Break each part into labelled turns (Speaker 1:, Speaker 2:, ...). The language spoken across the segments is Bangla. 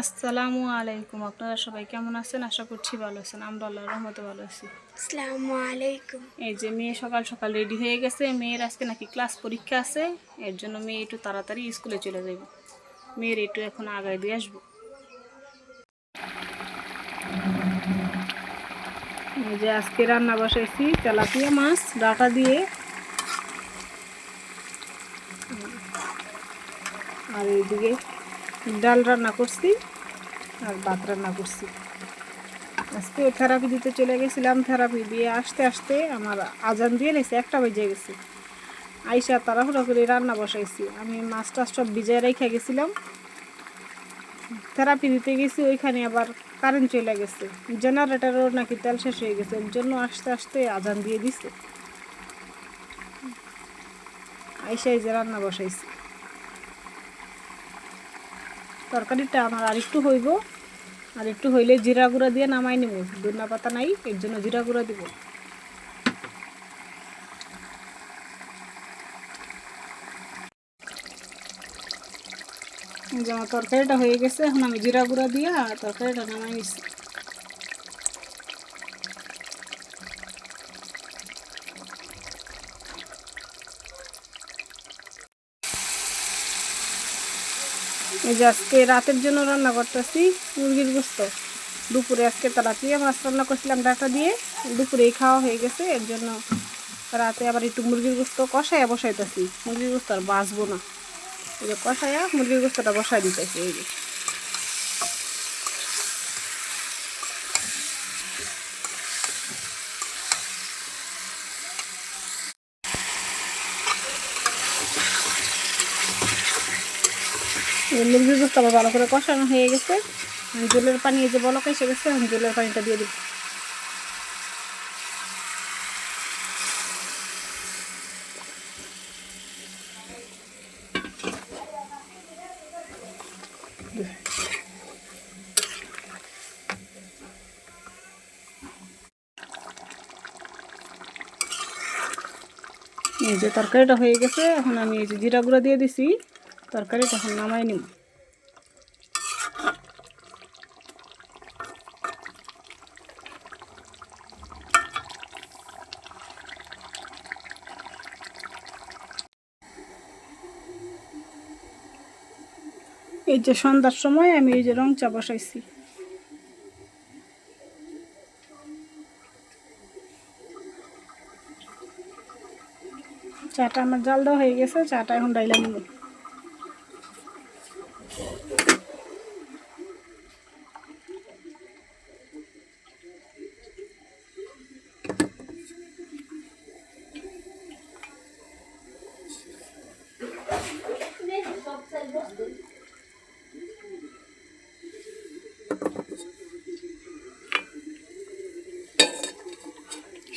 Speaker 1: আসসালামু আলাইকুম। আপনারা সবাই কেমন আছেন? আশা করছি ভালো আছেন। আমরা আল্লাহর রহমতে ভালো আছি।
Speaker 2: আসসালামু আলাইকুম।
Speaker 1: এই যে মেয়ে সকাল সকাল রেডি হয়ে গেছে। মেয়ের আজকে নাকি ক্লাস পরীক্ষা আছে, এর জন্য মেয়ে একটু তাড়াতাড়ি স্কুলে চলে যাবে। মেয়ের একটু এখন আগায় দিয়ে আসবো। এই যে আজকে রান্না বসাইছি তেলাপিয়া মাছ ডাটা দিয়ে, আর এইদিকে ডাল রান্না করছি আর ভাত রান্না করছি। আজকে থেরাপি দিতে চলে গেছিলাম। থেরাপি দিয়ে আসতে আসতে আমার আজান দিয়ে নিয়েছে, 1টা বেজে গেছে। আইসা তাড়াহুড়া করে রান্না বসাইছি। আমি মাছ টাছ সব ভিজায় রেখে গেছিলাম। থেরাপি দিতে গেছি, ওইখানে আবার কারেন্ট চলে গেছে। জেনারেটারও নাকি তেল শেষ হয়ে গেছে, এর জন্য আসতে আসতে আজান দিয়ে দিছে। আইসা এই যে রান্না বসাইছি। তরকারিটা আমার আরেকটু হইব, আর একটু হইলে জিরা গুঁড়া দিয়ে নামাই নেব। ধনিয়া পাতা নাই, এর জন্য জিরা গুঁড়া দিব। যে আমার তরকারিটা হয়ে গেছে, এখন আমি জিরা গুঁড়া দিয়ে তরকারিটা নামাই নিচ্ছি। এই যে আজকে রাতের জন্য রান্না করতেছি মুরগির গোস্ত। দুপুরে আজকে তেলাপিয়া মাছ রান্না করছিলাম ডাটা দিয়ে, দুপুরেই খাওয়া হয়ে গেছে। এর জন্য রাতে আবার একটু মুরগির গোস্ত কষাইয়া বসাইতেছি। মুরগির গোস্ত আর বাঁচবো না, এই যে কষাইয়া মুরগির গোস্তটা বসাই দিতেছি। এই যে মুরগির গোস্ত আবার ভালো করে কষানো হয়ে গেছে। জলের পানি এই যে বলক এসে গেছে, আমি জলের পানিটা দিয়ে দিব। এই যে তরকারিটা হয়ে গেছে, এখন আমি এই যে জিরা গুঁড়া দিয়ে দিছি। তরকারিটা এখন নামাই নিব। এই যে সন্ধ্যার সময় আমি এই যে রং চা বসাইছি। চাটা আমার জাল দেওয়া হয়ে গেছে, চাটা এখন ডাইলা নিব।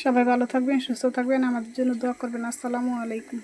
Speaker 1: সবাই ভালো থাকবেন, সুস্থ থাকবেন, আমাদের জন্য দোয়া করবেন। আসসালামু আলাইকুম।